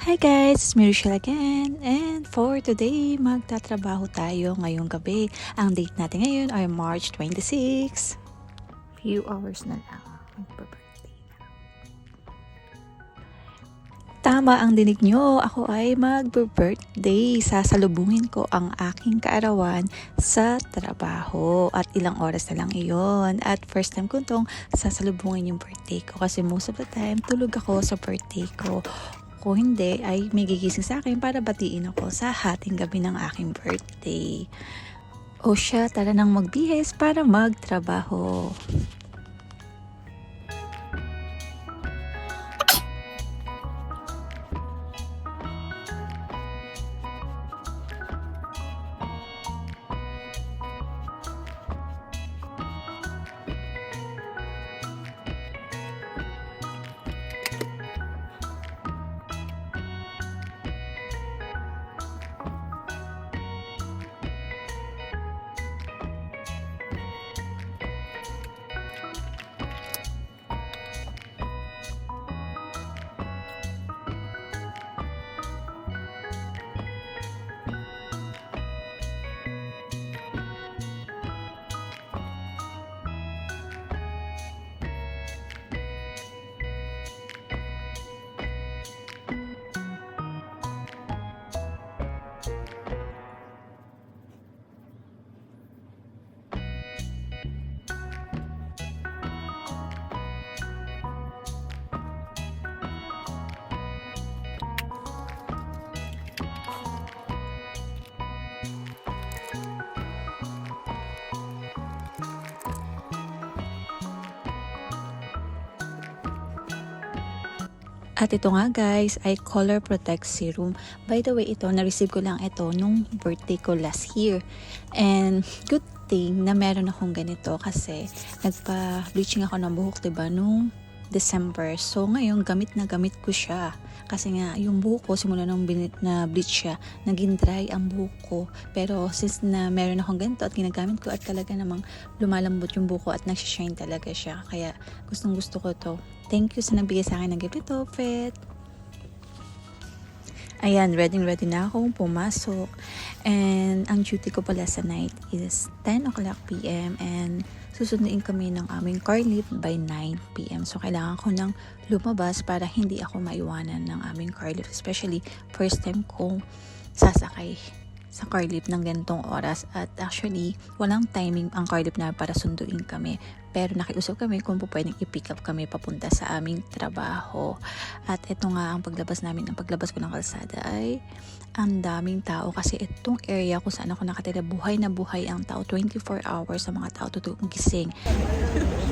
Hi guys, it's me Rochelle again. And for today, magtatrabaho tayo ngayong gabi. Ang date natin ngayon ay March 26. Few hours na lang. Magpa-birthday na. Tama ang dinig nyo. Ako ay magpa-birthday. Sasalubungin ko ang aking kaarawan sa trabaho. At ilang oras na lang iyon. At first time ko itong sasalubungin yung birthday ko. Kasi most of the time, tulog ako sa birthday ko. Kung hindi, ay may gigising sa akin para batiin ako sa hating gabi ng aking birthday. O siya, tara nang magbihis para magtrabaho. At ito nga guys, ay Color Protect Serum. By the way, ito, na-receive ko lang ito nung birthday ko last year. And good thing na meron akong ganito kasi nagpa-bleaching ako ng buhok, diba, nung December. So ngayon, gamit na gamit ko siya. Kasi nga, yung buhok ko, simula nung na bleach siya, naging dry ang buhok ko. Pero since na meron akong ganito at ginagamit ko at talaga namang lumalambot yung buhok ko at nagsishine talaga siya. Kaya gustong gusto ko to. Thank you sa nagbigay sa akin ng gift ito, Fet. Ayan, ready na akong pumasok. And ang duty ko pala sa night is 10 o'clock p.m. and susunduin kami ng aming car lift by 9 p.m. So, kailangan ko nang lumabas para hindi ako maiwanan ng aming car lift. Especially, first time kong sasakay sa car lift ng ganitong oras. At actually, walang timing ang car lift na para sunduin kami. Pero nakiusap kami kung po pwedeng i-pick up kami papunta sa aming trabaho. At ito nga ang paglabas namin. Ang paglabas ko ng kalsada ay ang daming tao. Kasi itong area kung saan ako nakatira, buhay na buhay ang tao. 24 hours sa mga tao tutulong gising.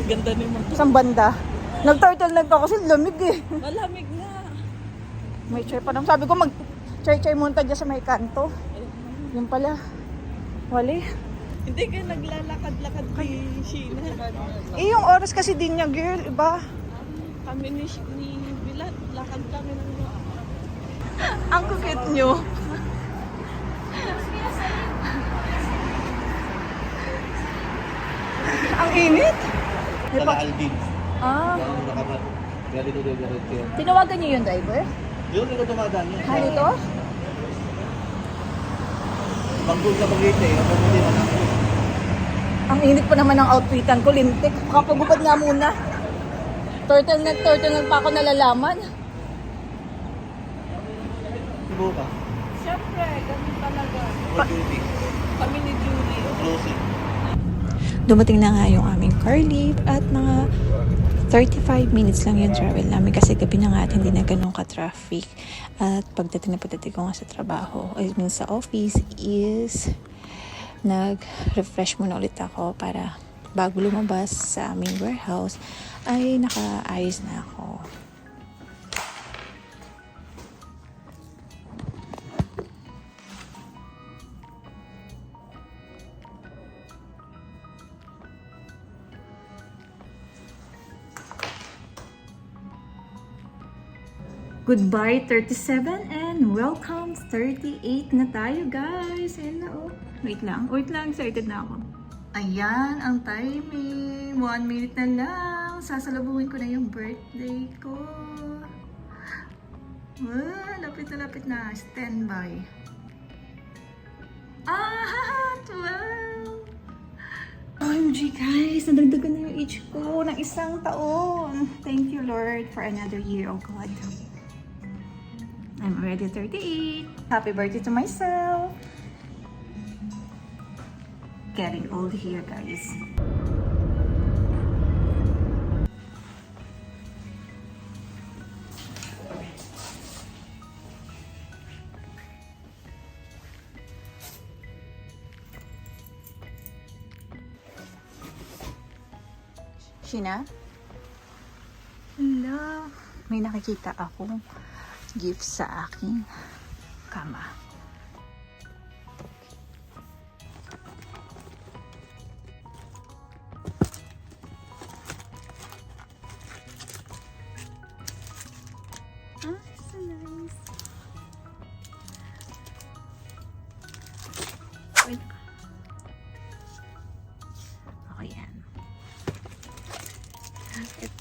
Ganda naman. Isang banda. Nag-turtleneck ako kasi lamig eh. Malamig na. May chair pa naman. Sabi ko mag-chair muna dyan sa may kanto. Yung pala. Wali. Hindi ka naglalakad-lakad kay Sheena. Eh yung oras kasi din niya girl, iba. Kami ni Bilat, lakad kami ng Ang kukit nyo. Ang init. Sa Alvin. Ah, Galing ko diretso yan. tinawagan niyo yung driver? Yun, hindi ko tumadaan yan. Ha, dito? Banggol na Bagete, ako hindi man ako. Ang init pa naman ng outfitan ko, lintik. Kapagubad nga muna. Turtleneck pa ako nalalaman. Ibo ka? Siyempre, ganun talaga. For duty. Kami ni Julie. Closing. Dumating na nga yung aming car lift at mga 35 minutes lang yung travel namin kasi gabi na nga at hindi na ganun ka-traffic. At pagdating ko nga sa trabaho, I mean sa office, is nag-refresh muna ulit ako para bago lumabas sa aming warehouse ay nakaayos na ako. Goodbye 37 and welcome 38 na tayo guys. Ayan na oh. Wait lang, excited na ako. Ayan ang timing. 1 minute na lang. Sasalubungin ko na yung birthday ko. Lapit na lapit na. Standby. Ah, 12! OMG guys, nadagdagan na yung age ko ng 1 taon. Thank you Lord for another year, oh God. I'm already 38. Happy birthday to myself. Getting old here, guys. Sheena? Hello. May nakikita akong gift sa aking kama. Ah, so nice. Wait. Okay, yan. Ito.